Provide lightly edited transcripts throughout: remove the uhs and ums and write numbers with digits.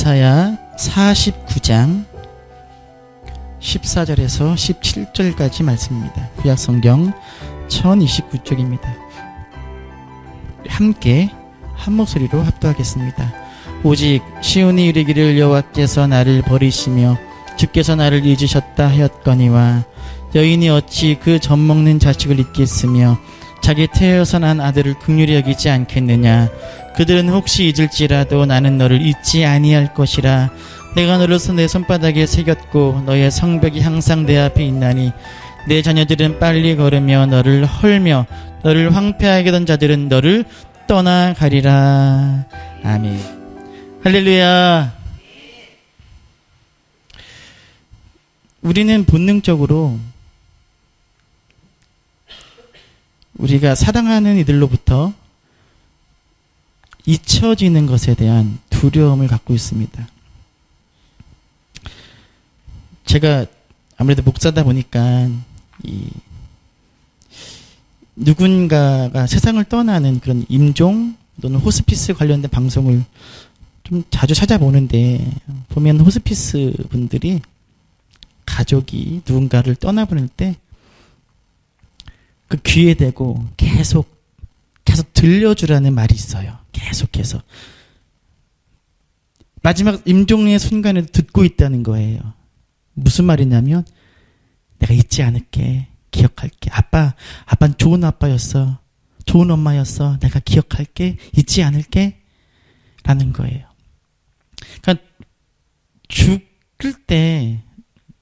이사야 49장 14절에서 17절까지 말씀입니다. 구약성경 1029쪽입니다. 함께 한 목소리로 합독하겠습니다. 오직 시온이 이르기를 여호와께서 나를 버리시며 주께서 나를 잊으셨다 하였거니와 여인이 어찌 그 젖먹는 자식을 잊겠으며 자기 태어서 난 아들을 긍휼히 여기지 않겠느냐. 그들은 혹시 잊을지라도 나는 너를 잊지 아니할 것이라. 내가 너를 내 손바닥에 새겼고 너의 성벽이 항상 내 앞에 있나니 내 자녀들은 빨리 걸으며 너를 헐며 너를 황폐하게 던 자들은 너를 떠나가리라. 아멘. 할렐루야. 우리는 본능적으로 우리가 사랑하는 이들로부터 잊혀지는 것에 대한 두려움을 갖고 있습니다. 제가 아무래도 목사다 보니까 누군가가 세상을 떠나는 그런 임종 또는 호스피스 관련된 방송을 좀 자주 찾아보는데, 보면 호스피스 분들이 가족이 누군가를 떠나보낼 때 그 귀에 대고 계속 들려주라는 말이 있어요. 계속해서 마지막 임종의 순간에 듣고 있다는 거예요. 무슨 말이냐면 내가 잊지 않을게, 기억할게. 아빠는 좋은 아빠였어, 좋은 엄마였어, 내가 기억할게, 잊지 않을게 라는 거예요. 그러니까 죽을 때,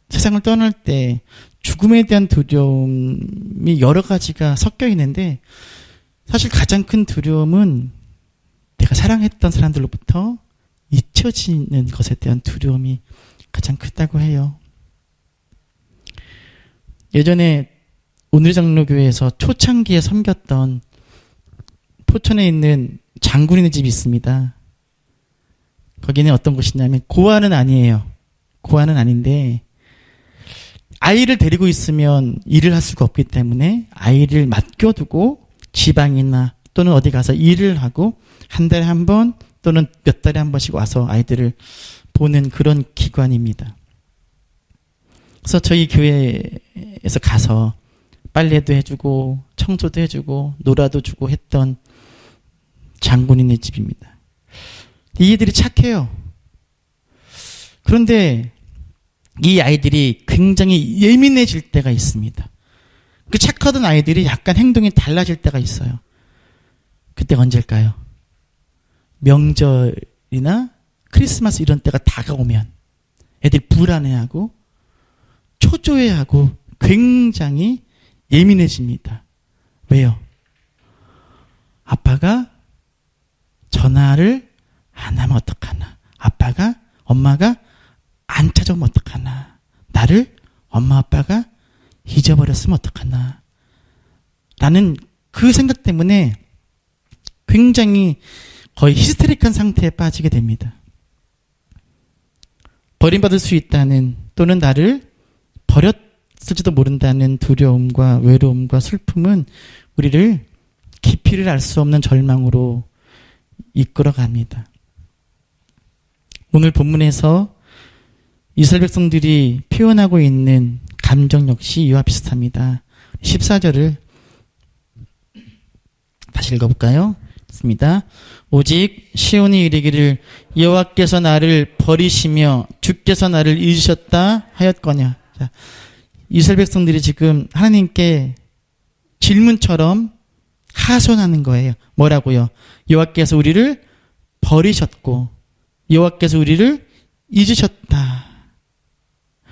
세상을 떠날 때 죽음에 대한 두려움이 여러 가지가 섞여 있는데, 사실 가장 큰 두려움은 내가 사랑했던 사람들로부터 잊혀지는 것에 대한 두려움이 가장 크다고 해요. 예전에 오늘의 장로교회에서 초창기에 섬겼던 포천에 있는 장군이네 집이 있습니다. 거기는 어떤 곳이냐면, 고아는 아니에요. 고아는 아닌데 아이를 데리고 있으면 일을 할 수가 없기 때문에 아이를 맡겨두고 지방이나 또는 어디 가서 일을 하고 한 달에 한 번 또는 몇 달에 한 번씩 와서 아이들을 보는 그런 기관입니다. 그래서 저희 교회에서 가서 빨래도 해주고 청소도 해주고 놀아도 주고 했던 장군이네 집입니다. 이들이 착해요. 그런데 이 아이들이 굉장히 예민해질 때가 있습니다. 그 착하던 아이들이 약간 행동이 달라질 때가 있어요. 그때가 언제일까요? 명절이나 크리스마스 이런 때가 다가오면 애들이 불안해하고 초조해하고 굉장히 예민해집니다. 왜요? 아빠가 전화를 안 하면 어떡하나? 엄마가 안 찾아오면 어떡하나? 나를 엄마 아빠가 잊어버렸으면 어떡하나? 라는 그 생각 때문에 굉장히 거의 히스테릭한 상태에 빠지게 됩니다. 버림받을 수 있다는, 또는 나를 버렸을지도 모른다는 두려움과 외로움과 슬픔은 우리를 깊이를 알 수 없는 절망으로 이끌어갑니다. 오늘 본문에서 이스라엘 백성들이 표현하고 있는 감정 역시 이와 비슷합니다. 14절을 다시 읽어볼까요? 있습니다. 오직 시온이 이르기를 여호와께서 나를 버리시며 주께서 나를 잊으셨다 하였거냐. 자, 이스라엘 백성들이 지금 하나님께 질문처럼 하소연하는 거예요. 뭐라고요? 여호와께서 우리를 버리셨고 여호와께서 우리를 잊으셨다.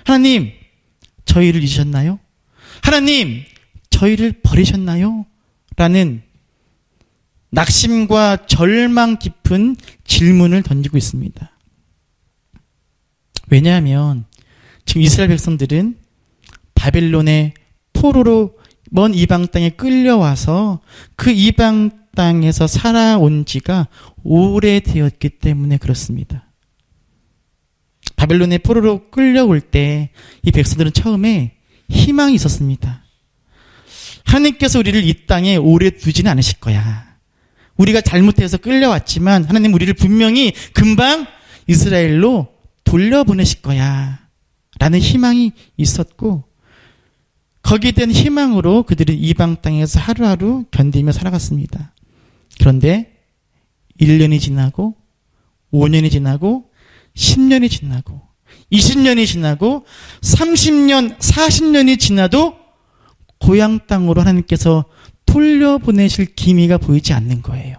하나님, 저희를 잊으셨나요? 하나님, 저희를 버리셨나요? 라는 낙심과 절망 깊은 질문을 던지고 있습니다. 왜냐하면 지금 이스라엘 백성들은 바벨론의 포로로 먼 이방 땅에 끌려와서 그 이방 땅에서 살아온 지가 오래되었기 때문에 그렇습니다. 바벨론의 포로로 끌려올 때 이 백성들은 처음에 희망이 있었습니다. 하나님께서 우리를 이 땅에 오래 두지는 않으실 거야. 우리가 잘못해서 끌려왔지만 하나님 우리를 분명히 금방 이스라엘로 돌려보내실 거야 라는 희망이 있었고, 거기에 대한 희망으로 그들은 이방 땅에서 하루하루 견디며 살아갔습니다. 그런데 1년이 지나고 5년이 지나고 10년이 지나고 20년이 지나고 30년, 40년이 지나도 고향 땅으로 하나님께서 돌려보내실 기미가 보이지 않는 거예요.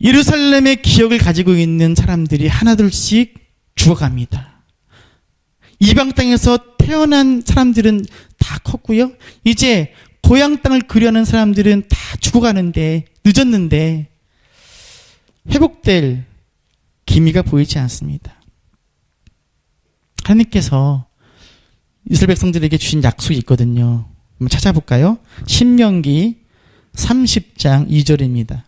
예루살렘의 기억을 가지고 있는 사람들이 하나둘씩 죽어갑니다. 이방 땅에서 태어난 사람들은 다 컸고요. 이제 고향 땅을 그려는 사람들은 다 죽어가는데, 늦었는데 회복될 기미가 보이지 않습니다. 하나님께서 이스라엘 백성들에게 주신 약속이 있거든요. 한번 찾아볼까요? 신명기 30장 2절입니다.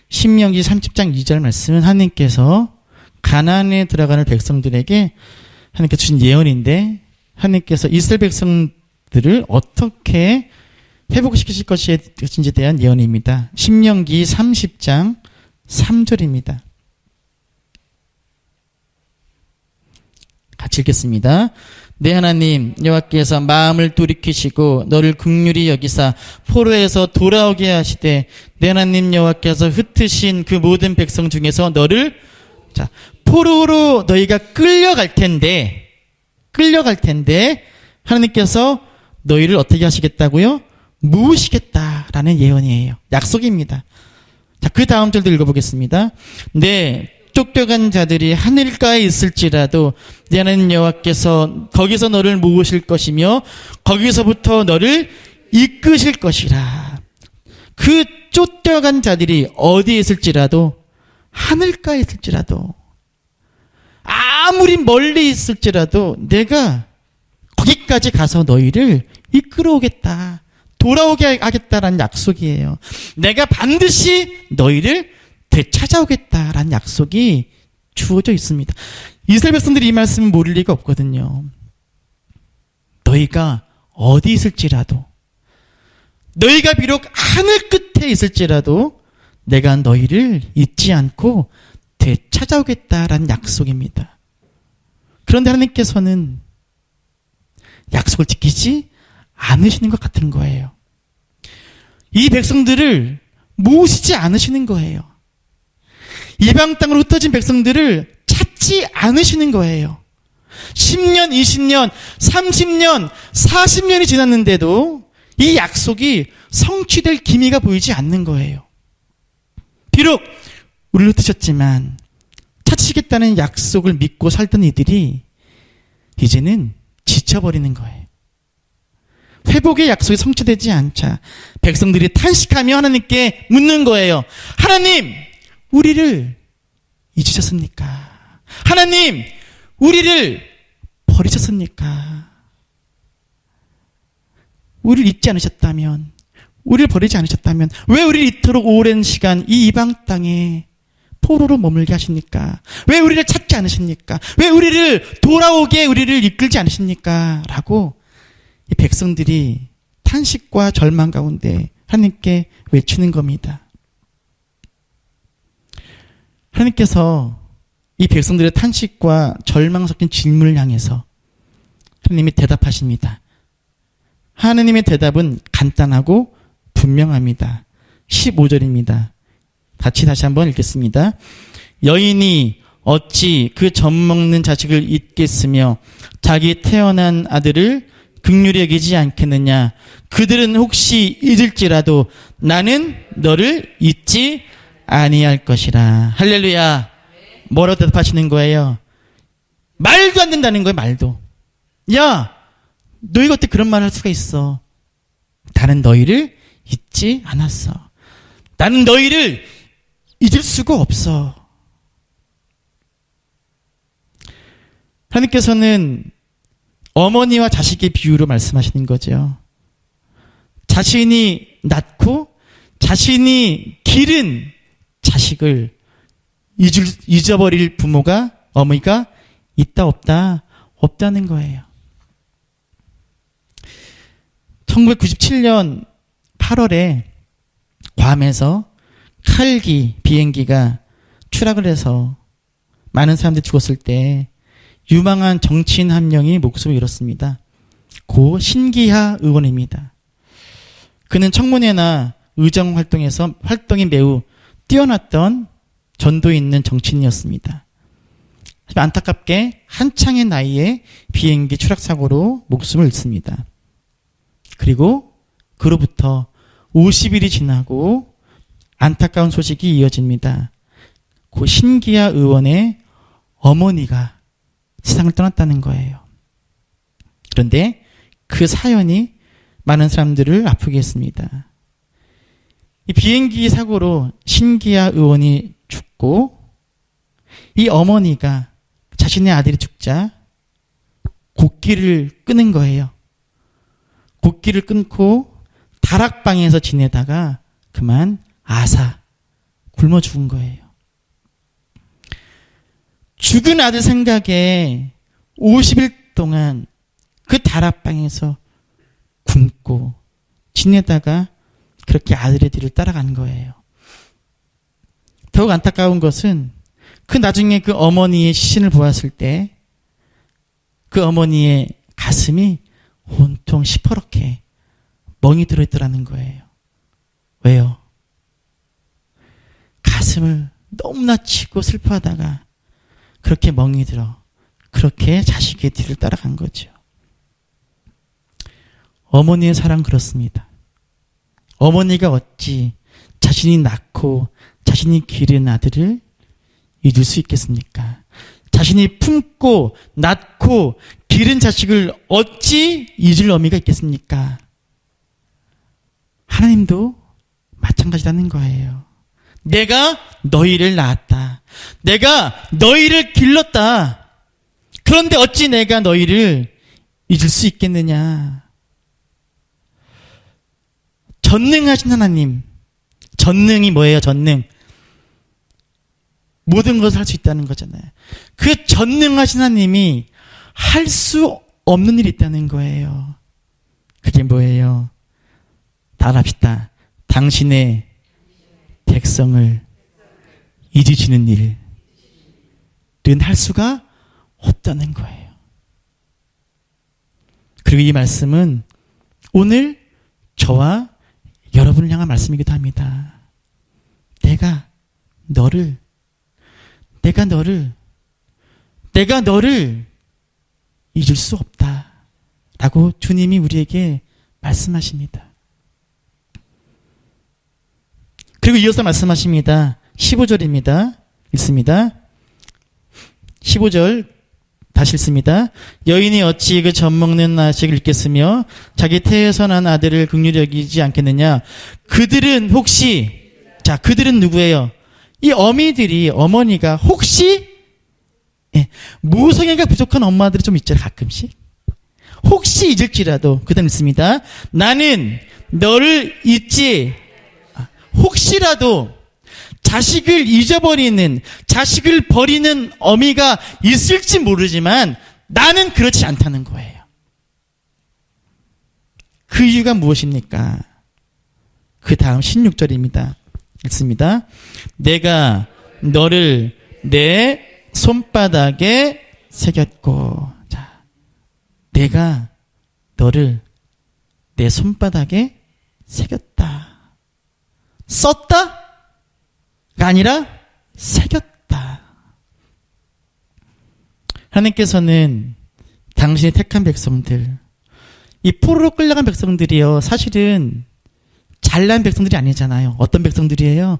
신명기 30장 2절 말씀은 하나님께서 가나안에 들어가는 백성들에게 하나님께서 주신 예언인데, 하나님께서 이스라엘 백성들을 어떻게 회복시키실 것인지에 대한 예언입니다. 신명기 30장 3절입니다. 같이 읽겠습니다. 내 하나님 여호와께서 마음을 돌이키시고 너를 긍휼히 여기사 포로에서 돌아오게 하시되, 내 하나님 여호와께서 흩으신 그 모든 백성 중에서 너를, 포로로 너희가 끌려갈 텐데 하나님께서 너희를 어떻게 하시겠다고요? 모으시겠다라는 예언이에요. 약속입니다. 자, 그 다음 절도 읽어보겠습니다. 네, 쫓겨간 자들이 하늘가에 있을지라도 내 하나님 여호와께서 거기서 너를 모으실 것이며 거기서부터 너를 이끄실 것이라. 그 쫓겨간 자들이 어디에 있을지라도, 하늘가에 있을지라도, 아무리 멀리 있을지라도 내가 거기까지 가서 너희를 이끌어 오겠다, 돌아오게 하겠다라는 약속이에요. 내가 반드시 너희를 되찾아오겠다라는 약속이 주어져 있습니다. 이스라엘 백성들이 이 말씀을 모를 리가 없거든요. 너희가 어디 있을지라도, 너희가 비록 하늘 끝에 있을지라도 내가 너희를 잊지 않고 되찾아오겠다라는 약속입니다. 그런데 하나님께서는 약속을 지키지 않으시는 것 같은 거예요. 이 백성들을 모으시지 않으시는 거예요. 이방 땅으로 흩어진 백성들을 찾지 않으시는 거예요. 10년, 20년, 30년, 40년이 지났는데도 이 약속이 성취될 기미가 보이지 않는 거예요. 비록 우리를 흩으셨지만 찾으시겠다는 약속을 믿고 살던 이들이 이제는 지쳐버리는 거예요. 회복의 약속이 성취되지 않자 백성들이 탄식하며 하나님께 묻는 거예요. 하나님, 우리를 잊으셨습니까? 하나님, 우리를 버리셨습니까? 우리를 잊지 않으셨다면, 우리를 버리지 않으셨다면 왜 우리를 이토록 오랜 시간 이 이방 땅에 포로로 머물게 하십니까? 왜 우리를 찾지 않으십니까? 왜 우리를 돌아오게 우리를 이끌지 않으십니까? 라고 이 백성들이 탄식과 절망 가운데 하나님께 외치는 겁니다. 하나님께서 이 백성들의 탄식과 절망 섞인 질문을 향해서 하나님이 대답하십니다. 하나님의 대답은 간단하고 분명합니다. 15절입니다. 같이 다시 한번 읽겠습니다. 여인이 어찌 그 젖먹는 자식을 잊겠으며 자기 태어난 아들을 긍휼히 여기지 않겠느냐. 그들은 혹시 잊을지라도 나는 너를 잊지 아니할 것이라. 할렐루야. 뭐라고 대답하시는 거예요? 말도 안 된다는 거예요. 말도. 야, 너희가 어떻게 그런 말을 할 수가 있어? 나는 너희를 잊지 않았어. 나는 너희를 잊을 수가 없어. 하나님께서는 어머니와 자식의 비유로 말씀하시는 거죠. 자신이 낳고 자신이 기른 자식을 잊어버릴 부모가, 어머니가 있다 없다? 없다는 거예요. 1997년 8월에 괌에서 칼기 비행기가 추락을 해서 많은 사람들이 죽었을 때 유망한 정치인 한 명이 목숨을 잃었습니다. 고 신기하 의원입니다. 그는 청문회나 의정 활동에서 활동이 매우 뛰어났던 전도 있는 정치인이었습니다. 하지만 안타깝게 한창의 나이에 비행기 추락 사고로 목숨을 잃습니다. 그리고 그로부터 50일이 지나고 안타까운 소식이 이어집니다. 고 신기하 의원의 어머니가 세상을 떠났다는 거예요. 그런데 그 사연이 많은 사람들을 아프게 했습니다. 이 비행기 사고로 신기하 의원이 죽고 이 어머니가 자신의 아들이 죽자 곡기를 끊은 거예요. 곡기를 끊고 다락방에서 지내다가 그만 굶어 죽은 거예요. 죽은 아들 생각에 50일 동안 그 다락방에서 굶고 지내다가 그렇게 아들의 뒤를 따라간 거예요. 더욱 안타까운 것은 그 나중에 그 어머니의 시신을 보았을 때 그 어머니의 가슴이 온통 시퍼렇게 멍이 들어있더라는 거예요. 왜요? 가슴을 너무나 치고 슬퍼하다가 그렇게 멍이 들어 그렇게 자식의 뒤를 따라간 거죠. 어머니의 사랑 그렇습니다. 어머니가 어찌 자신이 낳고 자신이 기른 아들을 잊을 수 있겠습니까? 자신이 품고 낳고 기른 자식을 어찌 잊을 어미가 있겠습니까? 하나님도 마찬가지라는 거예요. 내가 너희를 낳았다. 내가 너희를 길렀다. 그런데 어찌 내가 너희를 잊을 수 있겠느냐? 전능하신 하나님. 전능이 뭐예요? 전능. 모든 것을 할 수 있다는 거잖아요. 그 전능하신 하나님이 할 수 없는 일이 있다는 거예요. 그게 뭐예요? 따라합시다. 당신의 백성을 잊으시는 일은 할 수가 없다는 거예요. 그리고 이 말씀은 오늘 저와 여러분을 향한 말씀이기도 합니다. 내가 너를 잊을 수 없다 라고 주님이 우리에게 말씀하십니다. 그리고 이어서 말씀하십니다. 15절입니다. 읽습니다. 15절 다시 읽습니다. 여인이 어찌 그 젖먹는 자식을 잊겠으며 자기 태에서 난 아들을 긍휼히 여기지 않겠느냐. 그들은 혹시, 자, 그들은 누구예요? 이 어머니가 혹시 모성애가 부족한 엄마들이 좀 있잖아요. 가끔씩. 혹시 잊을지라도 그 다음 읽습니다. 나는 너를 잊지, 혹시라도 자식을 잊어버리는, 자식을 버리는 어미가 있을지 모르지만 나는 그렇지 않다는 거예요. 그 이유가 무엇입니까? 그 다음 16절입니다. 읽습니다. 내가 너를 내 손바닥에 새겼고, 자, 내가 너를 내 손바닥에 새겼다. 썼다? 가 아니라 새겼다. 하나님께서는 당신의 택한 백성들, 이 포로로 끌려간 백성들이요, 사실은 잘난 백성들이 아니잖아요. 어떤 백성들이에요?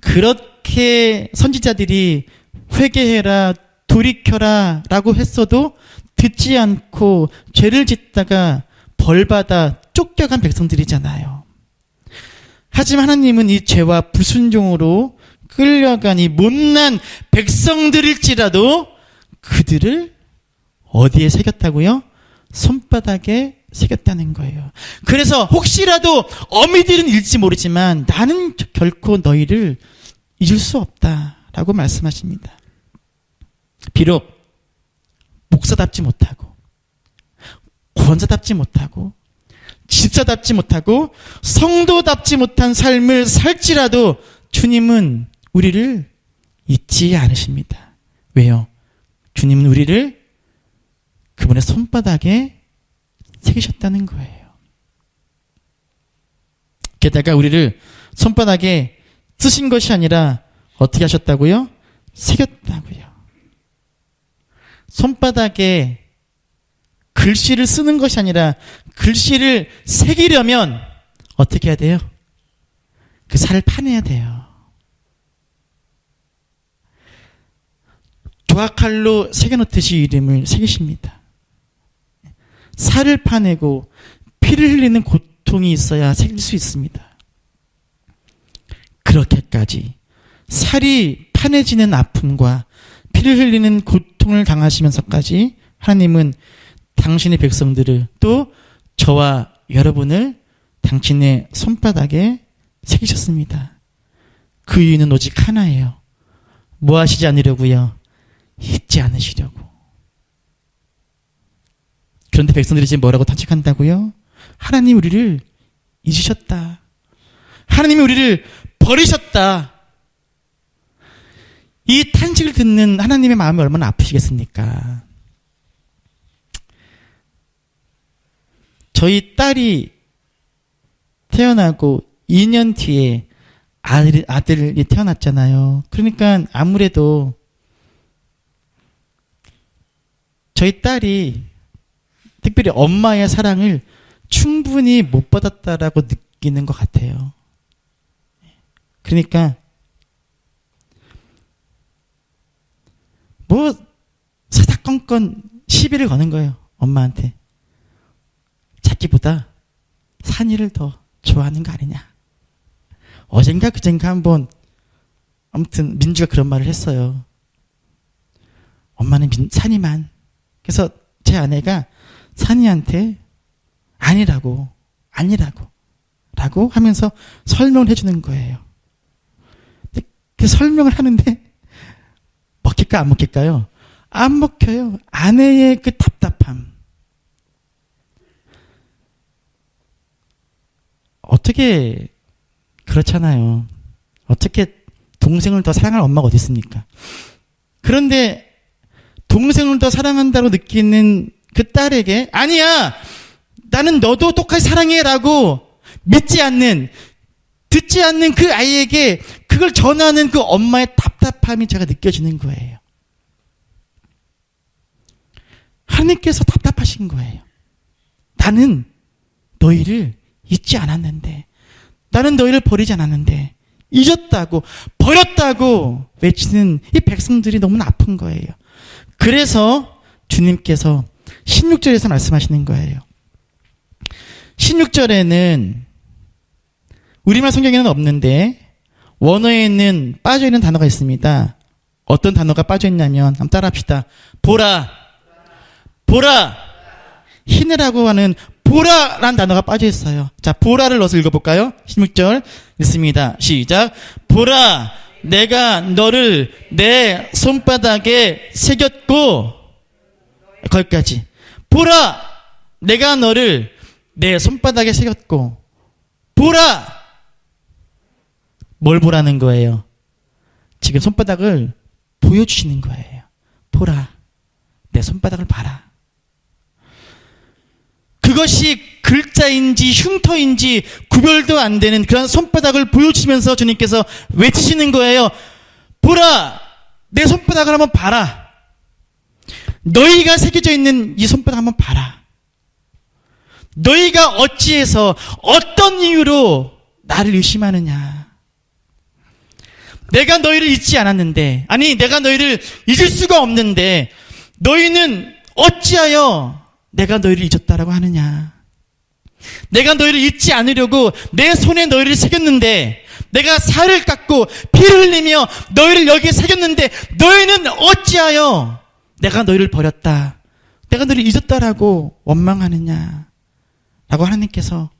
그렇게 선지자들이 회개해라, 돌이켜라 라고 했어도 듣지 않고 죄를 짓다가 벌받아 쫓겨간 백성들이잖아요. 하지만 하나님은 이 죄와 불순종으로 끌려간 이 못난 백성들일지라도 그들을 어디에 새겼다고요? 손바닥에 새겼다는 거예요. 그래서 혹시라도 어미들은 잃지 모르지만 나는 결코 너희를 잊을 수 없다라고 말씀하십니다. 비록 목사답지 못하고 권사답지 못하고 집사답지 못하고 성도답지 못한 삶을 살지라도 주님은 우리를 잊지 않으십니다. 왜요? 주님은 우리를 그분의 손바닥에 새기셨다는 거예요. 게다가 우리를 손바닥에 쓰신 것이 아니라 어떻게 하셨다고요? 새겼다고요. 손바닥에 글씨를 쓰는 것이 아니라 글씨를 새기려면 어떻게 해야 돼요? 그 살을 파내야 돼요. 조각칼로 새겨놓듯이 이름을 새기십니다. 살을 파내고 피를 흘리는 고통이 있어야 새길 수 있습니다. 그렇게까지 살이 파내지는 아픔과 피를 흘리는 고통을 당하시면서까지 하나님은 당신의 백성들을 또 저와 여러분을 당신의 손바닥에 새기셨습니다. 그 이유는 오직 하나예요. 뭐 하시지 않으려고요? 잊지 않으시려고. 그런데 백성들이 지금 뭐라고 탄식한다고요? 하나님 우리를 잊으셨다. 하나님이 우리를 버리셨다. 이 탄식을 듣는 하나님의 마음이 얼마나 아프시겠습니까? 저희 딸이 태어나고 2년 뒤에 아들이 태어났잖아요. 그러니까 아무래도 저희 딸이 특별히 엄마의 사랑을 충분히 못 받았다라고 느끼는 것 같아요. 그러니까 뭐 사사건건 시비를 거는 거예요. 엄마한테. 자기보다 산이를 더 좋아하는 거 아니냐. 어젠가 그젠가 한번 아무튼 민주가 그런 말을 했어요. 엄마는 산이만. 그래서 제 아내가 산이한테 아니라고 라고 하면서 설명을 해주는 거예요. 그 설명을 하는데 먹힐까 안 먹힐까요? 안 먹혀요. 아내의 그 답답함. 어떻게 그렇잖아요. 어떻게 동생을 더 사랑할 엄마가 어디 있습니까? 그런데 동생을 더 사랑한다고 느끼는 그 딸에게 아니야 나는 너도 똑같이 사랑해라고 믿지 않는 듣지 않는 그 아이에게 그걸 전하는 그 엄마의 답답함이 제가 느껴지는 거예요. 하나님께서 답답하신 거예요. 나는 너희를 잊지 않았는데 나는 너희를 버리지 않았는데 잊었다고 버렸다고 외치는 이 백성들이 너무나 아픈 거예요. 그래서 주님께서 16절에서 말씀하시는 거예요. 16절에는 우리말 성경에는 없는데 원어에는 빠져있는 단어가 있습니다. 어떤 단어가 빠져있냐면 한번 따라합시다. 보라 희느라고 하는 보라라는 단어가 빠져있어요. 자, 보라를 넣어서 읽어볼까요? 16절 읽습니다. 시작. 보라 내가 너를 내 손바닥에 새겼고 거기까지. 보라 내가 너를 내 손바닥에 새겼고 보라 뭘 보라는 거예요? 지금 손바닥을 보여주시는 거예요. 보라 내 손바닥을 봐라. 그것이 글자인지 흉터인지 구별도 안 되는 그런 손바닥을 보여주시면서 주님께서 외치시는 거예요. 보라 내 손바닥을 한번 봐라. 너희가 새겨져 있는 이 손바닥 한번 봐라. 너희가 어찌해서 어떤 이유로 나를 의심하느냐. 내가 너희를 잊지 않았는데 아니 내가 너희를 잊을 수가 없는데 너희는 어찌하여 내가 너희를 잊었다라고 하느냐. 내가 너희를 잊지 않으려고 내 손에 너희를 새겼는데 내가 살을 깎고 피를 흘리며 너희를 여기에 새겼는데 너희는 어찌하여 내가 너희를 버렸다 내가 너희를 잊었다라고 원망하느냐 라고 하나님께서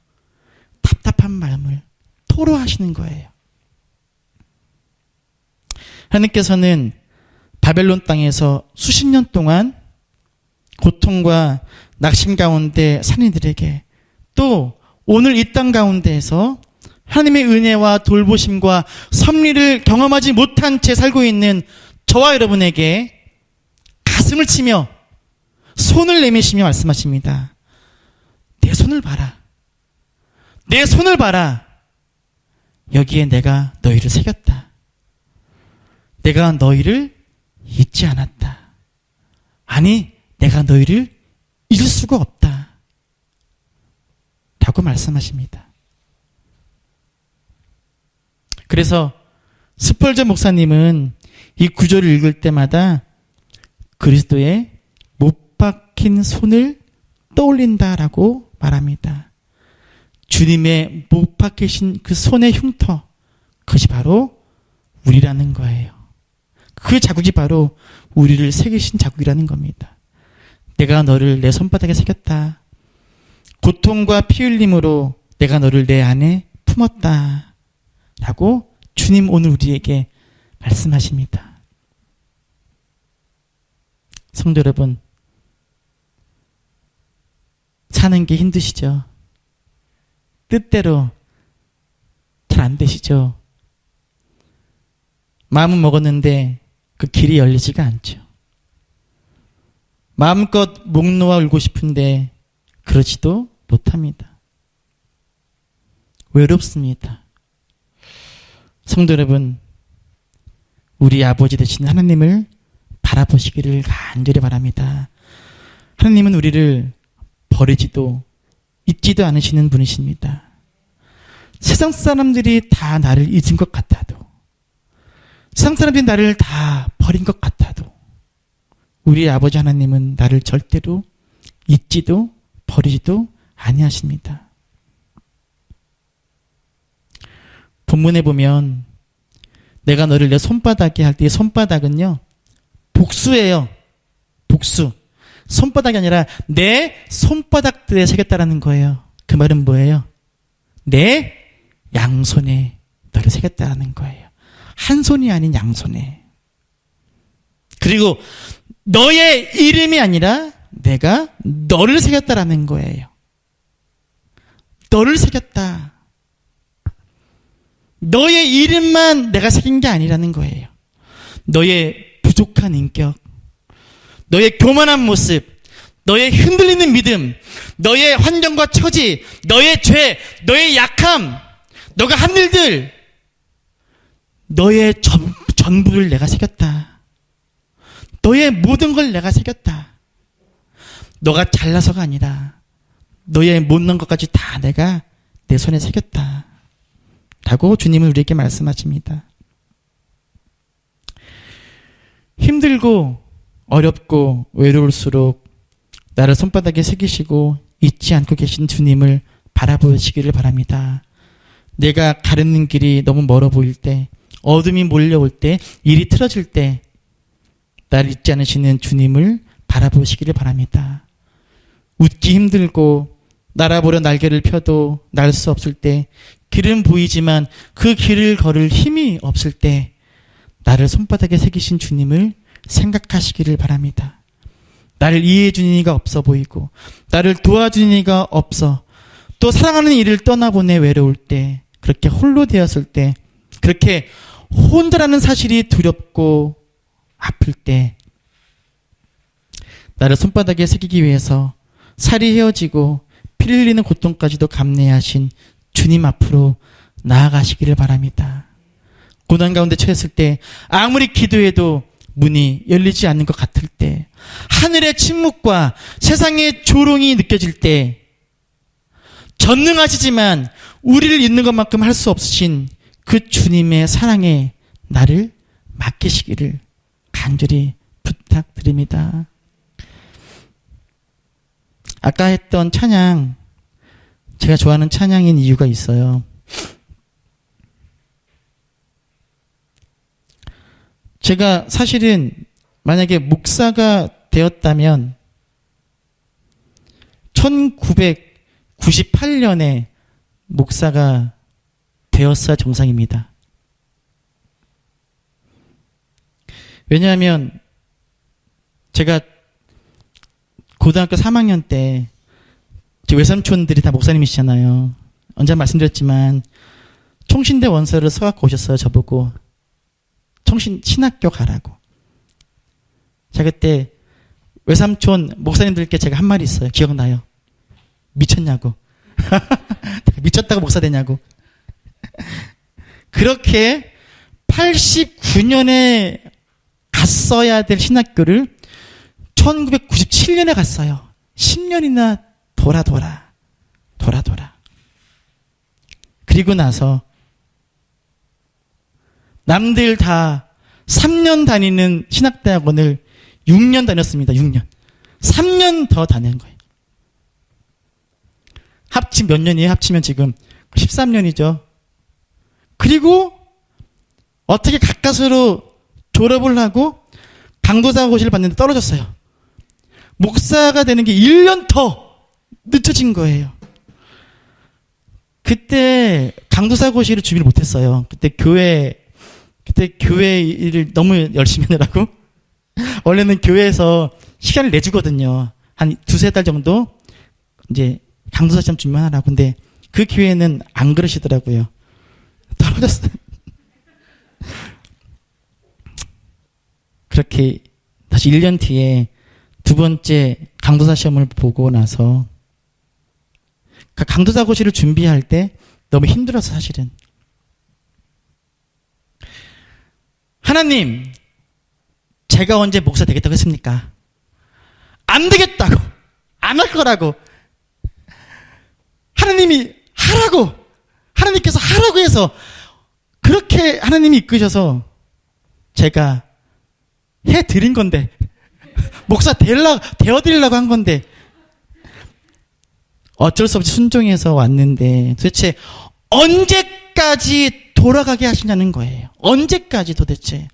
답답한 마음을 토로하시는 거예요. 하나님께서는 바벨론 땅에서 수십 년 동안 고통과 낙심 가운데 산 이들에게 또 오늘 이 땅 가운데에서 하나님의 은혜와 돌보심과 섭리를 경험하지 못한 채 살고 있는 저와 여러분에게 가슴을 치며 손을 내미시며 말씀하십니다. 내 손을 봐라. 내 손을 봐라. 여기에 내가 너희를 새겼다. 내가 너희를 잊지 않았다. 아니, 내가 너희를 잊을 수가 없다. 라고 말씀하십니다. 그래서 스펄전 목사님은 이 구절을 읽을 때마다 그리스도의 못 박힌 손을 떠올린다라고 말합니다. 주님의 못 박히신 그 손의 흉터, 그것이 바로 우리라는 거예요. 그 자국이 바로 우리를 새기신 자국이라는 겁니다. 내가 너를 내 손바닥에 새겼다. 고통과 피 흘림으로 내가 너를 내 안에 품었다. 라고 주님 오늘 우리에게 말씀하십니다. 성도 여러분, 사는 게 힘드시죠? 뜻대로 잘 안 되시죠? 마음은 먹었는데 그 길이 열리지가 않죠. 마음껏 목 놓아 울고 싶은데 그러지도 못합니다. 외롭습니다. 성도 여러분, 우리 아버지 되신 하나님을 바라보시기를 간절히 바랍니다. 하나님은 우리를 버리지도 잊지도 않으시는 분이십니다. 세상 사람들이 다 나를 잊은 것 같아도, 세상 사람들이 나를 다 버린 것 같아도 우리 아버지 하나님은 나를 절대로 잊지도 버리지도 아니하십니다. 본문에 보면 내가 너를 내 손바닥에 할 때 이 손바닥은요, 복수예요. 복수. 손바닥이 아니라 내 손바닥들에 새겼다라는 거예요. 그 말은 뭐예요? 내 양손에 너를 새겼다라는 거예요. 한 손이 아닌 양손에. 그리고 너의 이름이 아니라 내가 너를 새겼다라는 거예요. 너를 새겼다. 너의 이름만 내가 새긴 게 아니라는 거예요. 너의 부족한 인격, 너의 교만한 모습, 너의 흔들리는 믿음, 너의 환경과 처지, 너의 죄, 너의 약함, 너가 한 일들, 너의 전부를 내가 새겼다. 너의 모든 걸 내가 새겼다. 너가 잘나서가 아니라 너의 못난 것까지 다 내가 내 손에 새겼다. 라고 주님은 우리에게 말씀하십니다. 힘들고 어렵고 외로울수록 나를 손바닥에 새기시고 잊지 않고 계신 주님을 바라보시기를 바랍니다. 내가 가르는 길이 너무 멀어 보일 때, 어둠이 몰려올 때, 일이 틀어질 때 나를 잊지 않으시는 주님을 바라보시기를 바랍니다. 웃기 힘들고 날아보려 날개를 펴도 날 수 없을 때, 길은 보이지만 그 길을 걸을 힘이 없을 때 나를 손바닥에 새기신 주님을 생각하시기를 바랍니다. 나를 이해해 주는 이가 없어 보이고 나를 도와주는 이가 없어, 또 사랑하는 이를 떠나보내 외로울 때, 그렇게 홀로 되었을 때, 그렇게 혼자라는 사실이 두렵고 아플 때 나를 손바닥에 새기기 위해서 살이 헤어지고 피 흘리는 고통까지도 감내하신 주님 앞으로 나아가시기를 바랍니다. 고난 가운데 처했을 때, 아무리 기도해도 문이 열리지 않는 것 같을 때, 하늘의 침묵과 세상의 조롱이 느껴질 때, 전능하시지만 우리를 잊는 것만큼 할 수 없으신 그 주님의 사랑에 나를 맡기시기를 간절히 부탁드립니다. 아까 했던 찬양, 제가 좋아하는 찬양인 이유가 있어요. 제가 사실은 만약에 목사가 되었다면 1998년에 목사가 되었어야 정상입니다. 왜냐하면 제가 고등학교 3학년 때 제 외삼촌들이 다 목사님이시잖아요. 언제 말씀드렸지만 총신대 원서를 써갖고 오셨어요. 저보고 신학교 가라고. 자, 그때 외삼촌 목사님들께 제가 한 말이 있어요. 기억나요? 미쳤냐고. 미쳤다고 목사 되냐고. 그렇게 89년에 갔어야 될 신학교를 1997년에 갔어요. 10년이나 돌아. 그리고 나서 남들 다 3년 다니는 신학대학원을 6년 다녔습니다. 6년. 3년 더 다닌 거예요. 합치면 몇 년이에요? 합치면 지금 13년이죠. 그리고 어떻게 가까스로 졸업을 하고 강도사고시를 봤는데 떨어졌어요. 목사가 되는 게 1년 더 늦춰진 거예요. 그때 강도사고시를 준비를 못했어요. 그때 교회 일을 너무 열심히 하느라고. 원래는 교회에서 시간을 내주거든요. 한 2-3달 정도 이제 강도사 시험 준비만 하라고. 근데 그 교회는 안 그러시더라고요. 떨어졌어요. 그렇게 다시 1년 뒤에 두 번째 강도사 시험을 보고 나서 강도사고시를 준비할 때 너무 힘들어서 사실은. 하나님, 제가 언제 목사 되겠다고 했습니까? 안 되겠다고. 안 할 거라고. 하나님이 하라고. 하나님께서 하라고 해서 그렇게 하나님이 이끄셔서 제가 해드린 건데, 목사 되어드리려고 한 건데, 어쩔 수 없이 순종해서 왔는데, 도대체 언제까지 돌아가게 하시냐는 거예요. 언제까지 도대체.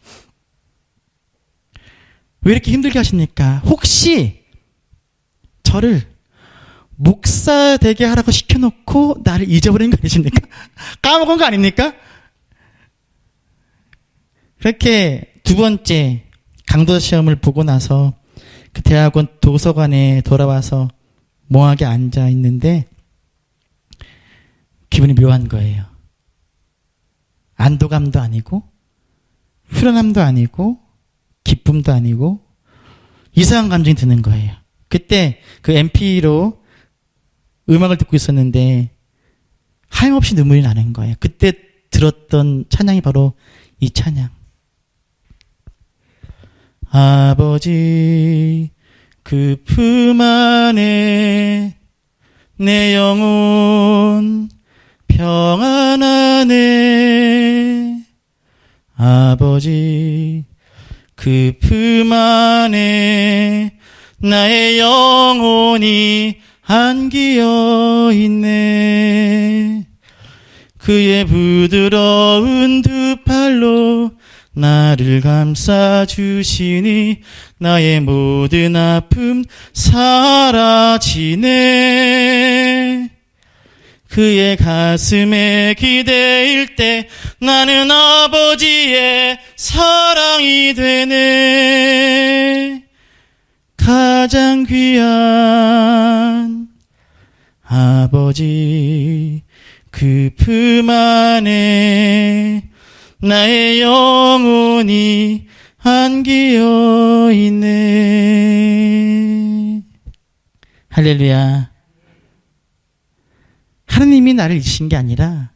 왜 이렇게 힘들게 하십니까? 혹시 저를 목사 되게 하라고 시켜놓고 나를 잊어버린 거 아니십니까? 까먹은 거 아닙니까? 그렇게 두 번째 강도 시험을 보고 나서 그 대학원 도서관에 돌아와서 멍하게 앉아 있는데 기분이 묘한 거예요. 안도감도 아니고 후련함도 아니고 기쁨도 아니고 이상한 감정이 드는 거예요. 그때 그 MP로 음악을 듣고 있었는데 하염없이 눈물이 나는 거예요. 그때 들었던 찬양이 바로 이 찬양. 아버지 그 품 안에 내 영혼 평안하네. 아버지 그 품 안에 나의 영혼이 안기어 있네. 그의 부드러운 두 팔로 나를 감싸주시니 나의 모든 아픔 사라지네. 그의 가슴에 기대일 때 나는 아버지의 사랑이 되네. 가장 귀한 아버지 그 품 안에 나의 영혼이 안기어 있네. 할렐루야. 하나님이 나를 잊으신 게 아니라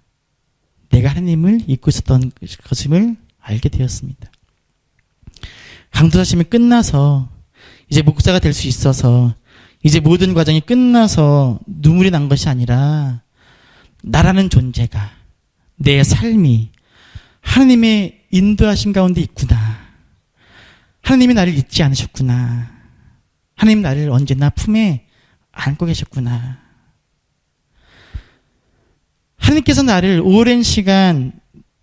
내가 하나님을 잊고 있었던 것임을 알게 되었습니다. 강도사 시험이 끝나서 이제 목사가 될 수 있어서 이제 모든 과정이 끝나서 눈물이 난 것이 아니라 나라는 존재가, 내 삶이 하나님의 인도하심 가운데 있구나. 하나님이 나를 잊지 않으셨구나. 하나님 나를 언제나 품에 안고 계셨구나. 하나님께서 나를 오랜 시간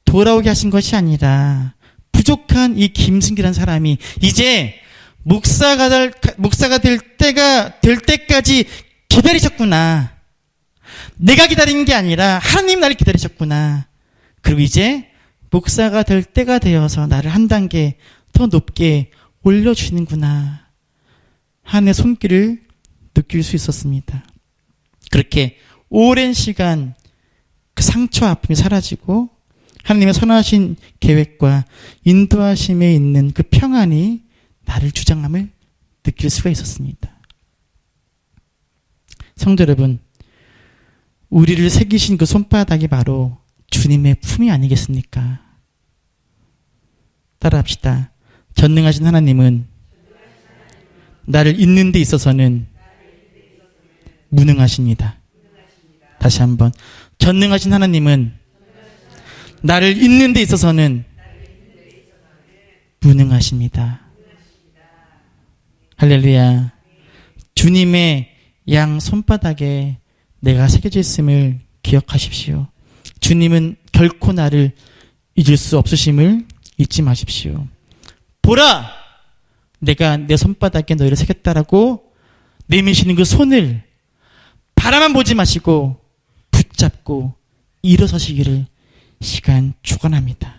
돌아오게 하신 것이 아니라 부족한 이 김승기라는 사람이 이제 목사가 될 때까지 기다리셨구나. 내가 기다린 게 아니라 하나님 나를 기다리셨구나. 그리고 이제 목사가 될 때가 되어서 나를 한 단계 더 높게 올려주시는구나. 하나님의 손길을 느낄 수 있었습니다. 그렇게 오랜 시간 그 상처 아픔이 사라지고 하나님의 선하신 계획과 인도하심에 있는 그 평안이 나를 주장함을 느낄 수가 있었습니다. 성도 여러분, 우리를 새기신 그 손바닥이 바로 주님의 품이 아니겠습니까? 따라합시다. 전능하신 하나님은 나를 잇는 데 있어서는 무능하십니다. 다시 한번. 전능하신 하나님은 나를 잇는 데 있어서는 무능하십니다. 할렐루야. 주님의 양 손바닥에 내가 새겨져 있음을 기억하십시오. 주님은 결코 나를 잊을 수 없으심을 잊지 마십시오. 보라! 내가 내 손바닥에 너희를 새겼다라고 내미시는 그 손을 바라만 보지 마시고 붙잡고 일어서시기를 시간 축원합니다.